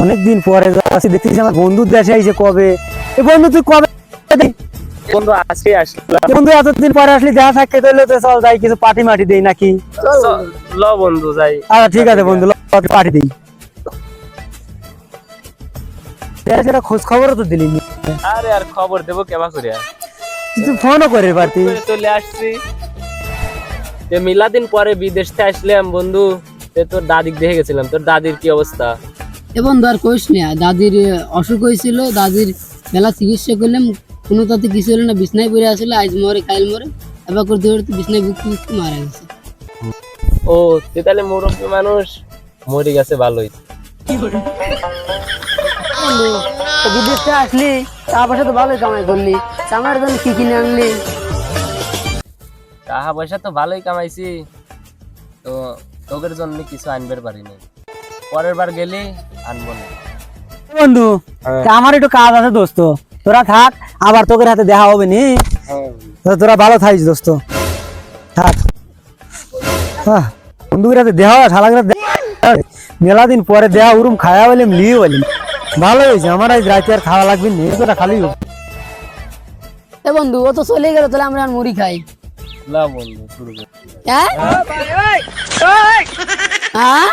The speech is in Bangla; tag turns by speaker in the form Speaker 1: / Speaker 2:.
Speaker 1: অনেকদিন পরে যাচ্ছি, দেখতেছি আমার বন্ধুর দেশে আইছে কবে। এ বন্ধু তুই কবে?
Speaker 2: বন্ধু আজকে আসলাম।
Speaker 1: বন্ধু এতদিন পরে আসলি, দেখা সাক্ষাৎ হইলো, তো চল যাই কিছু পার্টি মাটি দেই নাকি?
Speaker 2: ল বন্ধু যাই।
Speaker 1: আচ্ছা ঠিক আছে বন্ধু, পার্টি দেই। সেটা খোঁজ খবরও তো দিলি নি।
Speaker 2: আরে আর খবর দেবো কেবা করে,
Speaker 1: তুই ফোনও করে পারতি।
Speaker 2: চলে আসছি। মিলাদিন পরে বিদেশ থেকে আসলাম বন্ধু। তোর দাদিকে দেখে গেছিলাম, তোর দাদির কি অবস্থা?
Speaker 3: এ বন্ধু আর কইস না, দাদির অসুখ হয়েছিল, দাদির মেলা চিকিৎসা করলাম, কোনো তাতে কিছু হলো না, বিছনায় পড়ে আসলে আজ মরে কাল মরে, এবার করে ধরে বিছনায় ভুগতে ভুগতে মারা গেছে।
Speaker 2: ও তুই তাহলে মুরব্বী মানুষ, মরে গেছে, ভালোই।
Speaker 3: তো বিদেশ থেকে আসলি, টাকা পয়সা তো ভালোই কামাই করলি, কামার জন্য কি কিনে আনলি?
Speaker 2: টাকা পয়সা তো ভালোই কামাইছি, তো তোদের জন্য কিছু আনবার পারিনি। পরের বার গেলে আনবো না।
Speaker 1: বন্ধু তা আমার একটু কাজ আছে দোস্ত, তোরা থাক, আবার তোদের হাতে দেখা হবে নি। তো তোরা ভালো থাকিস দোস্ত, থাক। বন্ধুদের হাতে দেওয়া শালাকে মেলা দিন পরে দেওয়া, উরুম খাওয়া বললাম, লিয়ে বললাম, ভালো হয়েছে। আমার আজ রাতে আর খাওয়া লাগবে না, তোরা খালি
Speaker 3: এ বন্ধু ও তো চলে গেল, তাহলে আমরা আর মুড়ি খাই।
Speaker 2: না বন্ধু শুরু কর।
Speaker 3: হ্যাঁ? হ্যাঁ?